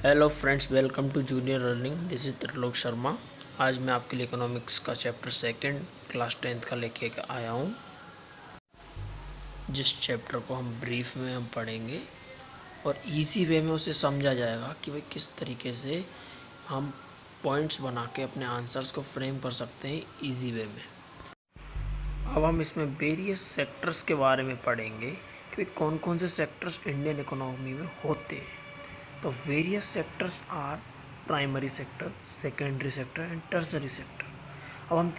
Hello friends, welcome to junior learning. This is Trilok Sharma. आज मैं आपके लिए इकोनॉमिक्स का चैप्टर सेकंड क्लास 10th का लेके आया हूँ, जिस चैप्टर को हम ब्रीफ में हम पढ़ेंगे और इजी वे में उसे समझा जाएगा कि भाई किस तरीके से हम पॉइंट्स बना के अपने आंसर्स को फ्रेम कर सकते हैं इजी वे में। अब हम इसमें वेरियस सेक्टर्स के बारे में पढ़ेंगे कि भाई कौन कौन से सेक्टर्स इंडियन इकोनॉमी में होते हैं। तो various sectors are primary sector, secondary sector and tertiary sector. अब हम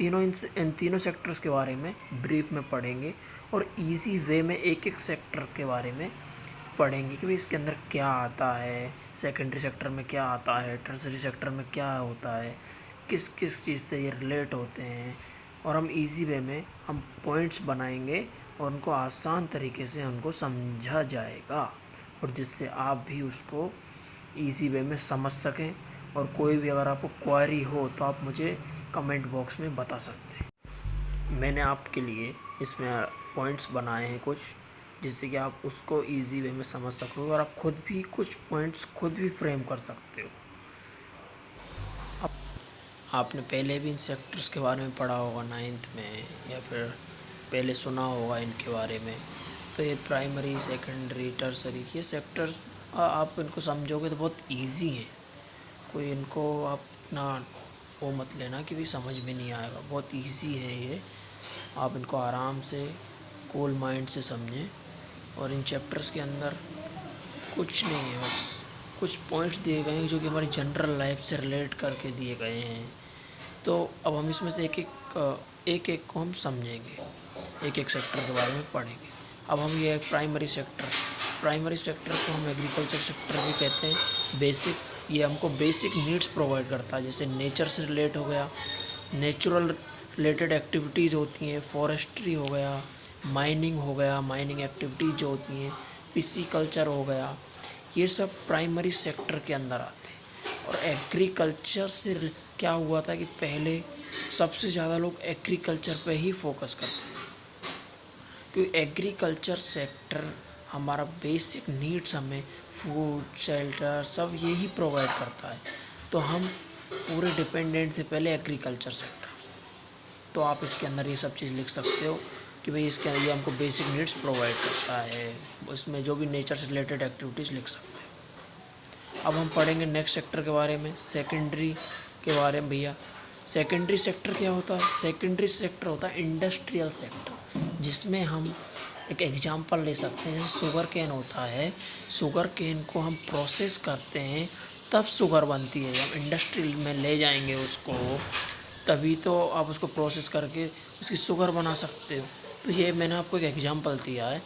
इन तीनों सेक्टर्स के बारे में ब्रीफ में पढ़ेंगे और इजी वे में एक एक सेक्टर के बारे में पढ़ेंगे कि भाई इसके अंदर क्या आता है, सेकेंडरी सेक्टर में क्या आता है, टर्सरी सेक्टर में क्या होता है, किस किस चीज़ से ये रिलेट होते हैं। और हम इजी वे में हम पॉइंट्स बनाएंगे और उनको आसान तरीके से उनको समझा जाएगा, और जिससे आप भी उसको इजी वे में समझ सकें। और कोई भी अगर आपको क्वेरी हो तो आप मुझे कमेंट बॉक्स में बता सकते हैं। मैंने आपके लिए इसमें पॉइंट्स बनाए हैं कुछ, जिससे कि आप उसको इजी वे में समझ सको और आप खुद भी कुछ पॉइंट्स खुद भी फ्रेम कर सकते हो। आपने पहले भी इन सेक्टर्स के बारे में पढ़ा होगा 9th में, या फिर पहले सुना होगा इनके बारे में। तो ये प्राइमरी, सेकेंडरी, टर्सरी, ये सेक्टर्स आप इनको समझोगे तो बहुत इजी हैं। कोई इनको आप इतना वो मत लेना कि भी समझ में नहीं आएगा, बहुत इजी है ये। आप इनको आराम से कूल माइंड से समझें। और इन चैप्टर्स के अंदर कुछ नहीं है, बस कुछ पॉइंट्स दिए गए हैं जो कि हमारी जनरल लाइफ से रिलेट करके दिए गए हैं। तो अब हम इसमें से एक एक को हम समझेंगे, एक एक सेक्टर के बारे में पढ़ेंगे। अब हम ये प्राइमरी सेक्टर को हम एग्रीकल्चर सेक्टर भी कहते हैं। बेसिक्स, ये हमको बेसिक नीड्स प्रोवाइड करता है, जैसे नेचर से रिलेट हो गया, नेचुरल रिलेटेड एक्टिविटीज़ होती हैं, फॉरेस्ट्री हो गया, माइनिंग हो गया, माइनिंग एक्टिविटीज़ जो होती हैं, पिसीकल्चर हो गया, ये सब प्राइमरी सेक्टर के अंदर आते हैं। और एग्रीकल्चर से क्या हुआ था कि पहले सबसे ज़्यादा लोग एग्रीकल्चर पे ही फोकस करते हैं, क्योंकि एग्रीकल्चर सेक्टर हमारा बेसिक नीड्स, हमें फूड, शेल्टर, सब यही प्रोवाइड करता है। तो हम पूरे डिपेंडेंट थे पहले एग्रीकल्चर सेक्टर। तो आप इसके अंदर ये सब चीज़ लिख सकते हो कि भाई इसके अंदर ये हमको बेसिक नीड्स प्रोवाइड करता है। इसमें जो भी नेचर से रिलेटेड एक्टिविटीज़ लिख सकते हो। अब हम पढ़ेंगे नेक्स्ट सेक्टर के बारे में, सेकेंडरी के बारे में। भैया सेकेंडरी सेक्टर क्या होता है? सेकेंडरी सेक्टर होता है इंडस्ट्रियल सेक्टर, जिसमें हम एक एग्जांपल ले सकते हैं। जैसे शुगर केन होता है, शुगर केन को हम प्रोसेस करते हैं तब शुगर बनती है। हम इंडस्ट्री में ले जाएंगे उसको, तभी तो आप उसको प्रोसेस करके उसकी शुगर बना सकते हो। तो ये मैंने आपको एक एग्जांपल दिया है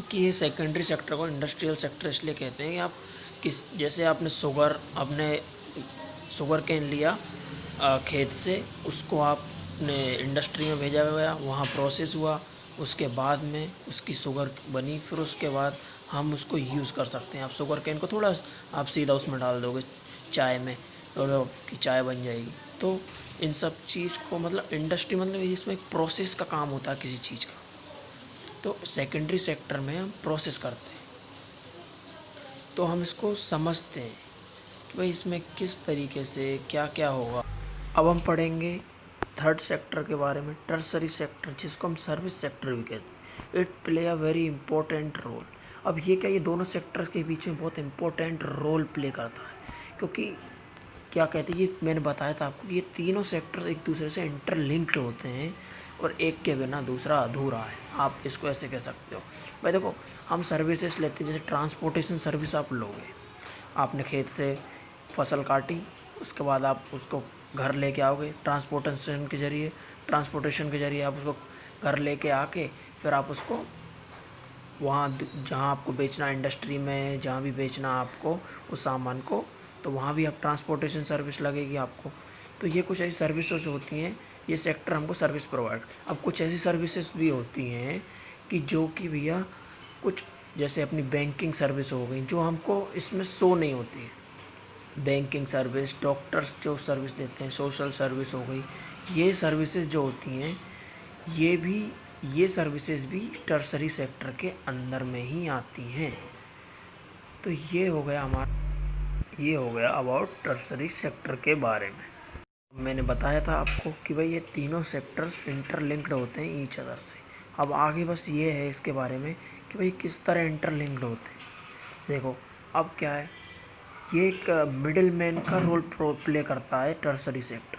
कि ये सेकेंडरी सेक्टर को इंडस्ट्रियल सेक्टर इसलिए कहते हैं कि आप जैसे आपने शुगर केन लिया खेत से, उसको आपने इंडस्ट्री में भेजा गया, वहाँ प्रोसेस हुआ, उसके बाद में उसकी शुगर बनी, फिर उसके बाद हम उसको यूज़ कर सकते हैं। आप शुगर केन को थोड़ा आप सीधा उसमें डाल दोगे चाय में, और आपकी चाय बन जाएगी। तो इन सब चीज़ को मतलब इंडस्ट्री मतलब इसमें एक प्रोसेस का काम होता है किसी चीज़ का। तो सेकेंडरी सेक्टर में हम प्रोसेस करते हैं, तो हम इसको समझते हैं कि भाई इसमें किस तरीके से क्या क्या होगा। अब हम पढ़ेंगे थर्ड सेक्टर के बारे में, टर्सरी सेक्टर, जिसको हम सर्विस सेक्टर भी कहते हैं। It play a very important role. अब ये क्या, ये दोनों सेक्टर्स के बीच में बहुत इंपॉर्टेंट रोल प्ले करता है, क्योंकि क्या कहते हैं, ये मैंने बताया था आपको, ये तीनों सेक्टर एक दूसरे से इंटरलिंक्ड होते हैं और एक के बिना दूसरा अधूरा है। आप इसको ऐसे कह सकते हो। भाई देखो, हम सर्विसेज लेते हैं, जैसे ट्रांसपोर्टेशन सर्विस आप लोगे, आपने खेत से फसल काटी, उसके बाद आप उसको घर लेके आओगे ट्रांसपोर्टेशन के ज़रिए आप उसको घर लेके आके फिर आप उसको वहाँ जहाँ आपको बेचना, इंडस्ट्री में जहाँ भी बेचना आपको उस सामान को, तो वहाँ भी आप ट्रांसपोर्टेशन सर्विस लगेगी आपको। तो ये कुछ ऐसी सर्विसेज होती हैं, ये सेक्टर हमको सर्विस प्रोवाइड। अब कुछ ऐसी सर्विसेज भी होती हैं कि जो कि भैया कुछ, जैसे अपनी बैंकिंग सर्विस हो गई, जो हमको इसमें शो नहीं होती है। बैंकिंग सर्विस, डॉक्टर्स जो सर्विस देते हैं, सोशल सर्विस हो गई, ये सर्विसेज जो होती हैं, ये सर्विसेज भी टर्सरी सेक्टर के अंदर में ही आती हैं। तो ये हो गया ये हो गया अबाउट टर्सरी सेक्टर के बारे में। मैंने बताया था आपको कि भाई ये तीनों सेक्टर्स इंटरलिंक्ड होते हैं ईच अदर से। अब आगे बस ये है इसके बारे में कि भाई किस तरह इंटरलिंक्ड होते हैं। देखो अब क्या है, ये एक मिडिल मैन का रोल प्ले करता है टर्सरी सेक्टर।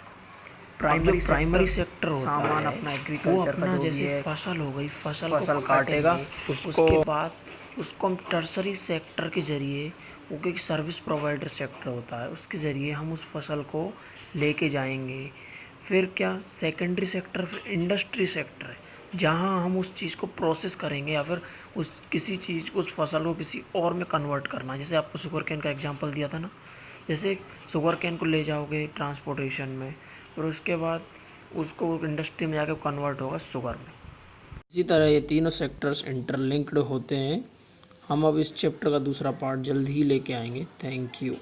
प्राइमरी सेक्टर होता सामान है, अपना एग्रीकल्चर का जो जैसे है, फसल हो गई, फसल काटेगा, उसके बाद उसको हम टर्सरी सेक्टर के ज़रिए, वो एक सर्विस प्रोवाइडर सेक्टर होता है, उसके ज़रिए हम उस फसल को लेके जाएंगे। फिर क्या सेकेंडरी सेक्टर, फिर इंडस्ट्री सेक्टर है, जहाँ हम उस चीज़ को प्रोसेस करेंगे या फिर उस फसल को किसी और में कन्वर्ट करना। जैसे आपको शुगर कैन का एग्जांपल दिया था ना, जैसे शुगर कैन को ले जाओगे ट्रांसपोर्टेशन में, फिर उसके बाद उसको इंडस्ट्री में जाकर कन्वर्ट होगा शुगर में। इसी तरह ये तीनों सेक्टर्स इंटरलिंक्ड होते हैं। हम अब इस चैप्टर का दूसरा पार्ट जल्द ही लेके आएंगे। Thank you.